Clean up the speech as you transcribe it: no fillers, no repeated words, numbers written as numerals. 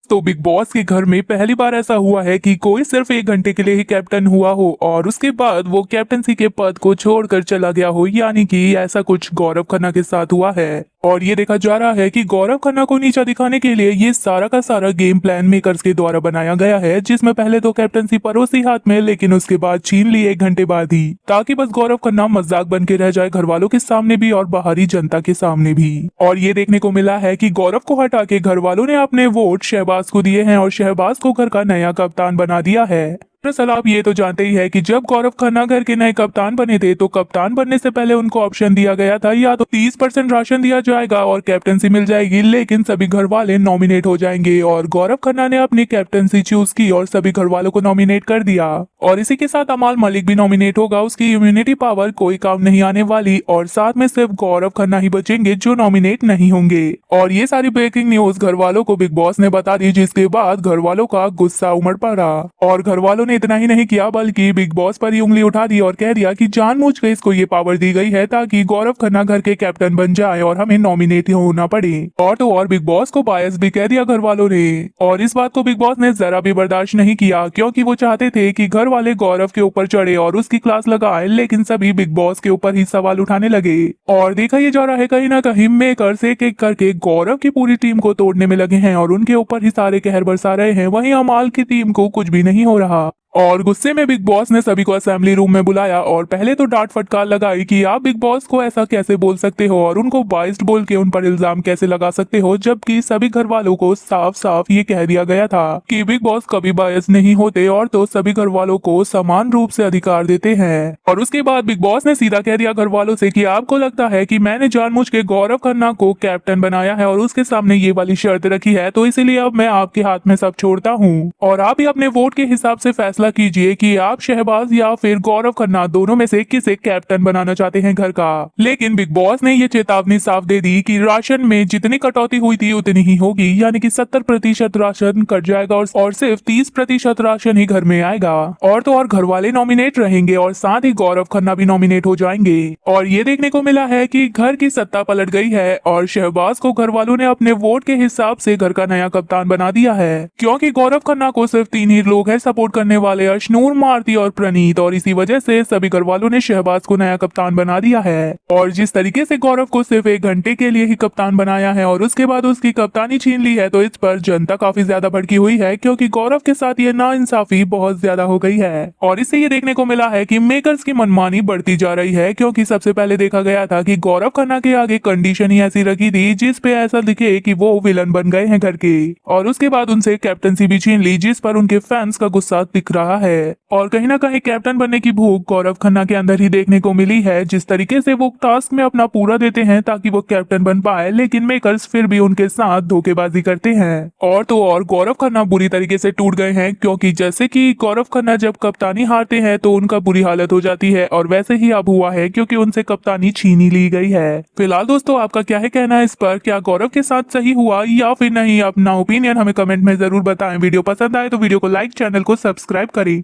तो big boss के घर में पहली बार ऐसा हुआ है कि कोई सिर्फ 1 घंटे के लिए ही कैप्टन हुआ हो और उसके बाद वो कैप्टनसी के पद को छोड़कर चला गया हो, यानी कि ऐसा कुछ गौरव खन्ना के साथ हुआ है। और ये देखा जा रहा है कि गौरव खन्ना को नीचा दिखाने के लिए ये सारा का सारा गेम प्लान मेकर्स के द्वारा बनाया गया है, जिसमें पहले तो कैप्टनसी परोसी हाथ में, लेकिन उसके बाद छीन ली 1 घंटे बाद ही, ताकि बस गौरव खन्ना मजाक बन के रह जाए घर वालों के सामने भी और बाहरी जनता के सामने भी। और ये देखने को मिला है कि गौरव को हटा के घर वालों ने अपने वोट शहबाज को दिए हैं और शहबाज को घर का नया कप्तान बना दिया है। दरअसल आप ये तो जानते ही है कि जब गौरव खन्ना घर के नए कप्तान बने थे तो कप्तान बनने से पहले उनको ऑप्शन दिया गया था, या तो 30% राशन दिया जाएगा और कैप्टनसी मिल जाएगी, लेकिन सभी घर वाले नॉमिनेट हो जाएंगे। और गौरव खन्ना ने अपनी कैप्टनसी चूज की और सभी घर वालों को नॉमिनेट कर दिया। और इसी के साथ अमाल मलिक भी नॉमिनेट होगा, उसकी इम्यूनिटी पावर कोई काम नहीं आने वाली, और साथ में सिर्फ गौरव खन्ना ही बचेंगे जो नॉमिनेट नहीं होंगे। और ये सारी ब्रेकिंग न्यूज घर वालों को बिग बॉस ने बता दी, जिसके बाद घर वालों का गुस्सा उमड़ पड़ा। और घर वालों ने इतना ही नहीं किया बल्कि बिग बॉस पर ही उंगली उठा दी और कह दिया कि जानबूझकर इसको ये पावर दी गई है ताकि गौरव खन्ना घर के कैप्टन बन जाए और हमें नॉमिनेट होना पड़े। और तो और बिग बॉस को बायस भी कह दिया घर वालों ने। और इस बात को बिग बॉस ने जरा भी बर्दाश्त नहीं किया, क्योंकि वो चाहते थे कि घर वाले गौरव के ऊपर चढ़े और उसकी क्लास लगाए, लेकिन सभी बिग बॉस के ऊपर ही सवाल उठाने लगे। और देखा ये जा रहा है कहीं ना कहीं मेकर्स एक एक करके गौरव की पूरी टीम को तोड़ने में लगे हैं और उनके ऊपर ही सारे कहर बरसा रहे हैं। वहीं अमाल की टीम को कुछ भी नहीं हो रहा। और गुस्से में बिग बॉस ने सभी को असेंबली रूम में बुलाया और पहले तो डांट फटकार लगाई कि आप बिग बॉस को ऐसा कैसे बोल सकते हो और उनको बाइस्ड बोल के उन पर इल्जाम कैसे लगा सकते हो, जबकि सभी घर वालों को साफ साफ ये कह दिया गया था कि बिग बॉस कभी बायस नहीं होते और तो सभी घर वालों को समान रूप से अधिकार देते हैं। और उसके बाद बिग बॉस ने सीधा कह दिया घर वालों से कि आपको लगता है कि मैंने जानबूझ के गौरव खन्ना को कैप्टन बनाया है और उसके सामने ये वाली शर्त रखी है, तो इसीलिए अब मैं आपके हाथ में सब छोड़ता हूँ और आप ही अपने वोट के हिसाब से फैसला कीजिए कि आप शहबाज या फिर गौरव खन्ना दोनों में से किसे कैप्टन बनाना चाहते हैं घर का। लेकिन बिग बॉस ने ये चेतावनी साफ दे दी कि राशन में जितनी कटौती हुई थी उतनी ही होगी, यानी कि 70% राशन कट जाएगा और सिर्फ 30% राशन ही घर में आएगा। और तो और घर वाले नॉमिनेट रहेंगे और साथ ही गौरव खन्ना भी नॉमिनेट हो जाएंगे। और ये देखने को मिला है कि घर की सत्ता पलट गई है और शहबाज को घर वालों ने अपने वोट के हिसाब से घर का नया कप्तान बना दिया है, क्योंकि गौरव खन्ना को सिर्फ 3 ही लोग हैं सपोर्ट करने वाले, अशनूर, मारती और प्रणीत, और इसी वजह से सभी घर वालों ने शहबाज को नया कप्तान बना दिया है। और जिस तरीके से गौरव को सिर्फ 1 घंटे के लिए ही कप्तान बनाया है और उसके बाद उसकी कप्तानी छीन ली है, तो इस पर जनता काफी ज्यादा भड़की हुई है, क्योंकि गौरव के साथ ये नाइंसाफी बहुत ज्यादा हो गई है। और इससे ये देखने को मिला है कि मेकर्स की मनमानी बढ़ती जा रही है, क्योंकि सबसे पहले देखा गया था कि गौरव खन्ना के आगे कंडीशन ही ऐसी रखी थी जिस पे ऐसा दिखे कि वो विलन बन गए हैं घर के, और उसके बाद उनसे कैप्टनसी भी छीन ली, जिस पर उनके फैंस का गुस्सा दिख रहा है। और कहीं ना कहीं कैप्टन बनने की भूख गौरव खन्ना के अंदर ही देखने को मिली है। जिस तरीके से वो टास्क में अपना पूरा देते हैं ताकि वो कैप्टन बन पाए, लेकिन मेकर्स फिर भी उनके साथ धोखेबाजी करते हैं। और तो और गौरव खन्ना बुरी तरीके से टूट गए हैं, क्योंकि जैसे कि गौरव खन्ना जब कप्तानी हारते हैं तो उनका बुरी हालत हो जाती है, और वैसे ही अब हुआ है क्योंकि उनसे कप्तानी छीनी ली गई है। फिलहाल दोस्तों आपका क्या है कहना है इस पर, क्या गौरव के साथ सही हुआ या फिर नहीं? अपना ओपिनियन हमें कमेंट में जरूर बताएं। वीडियो पसंद आए तो वीडियो को लाइक, चैनल को सब्सक्राइब करें।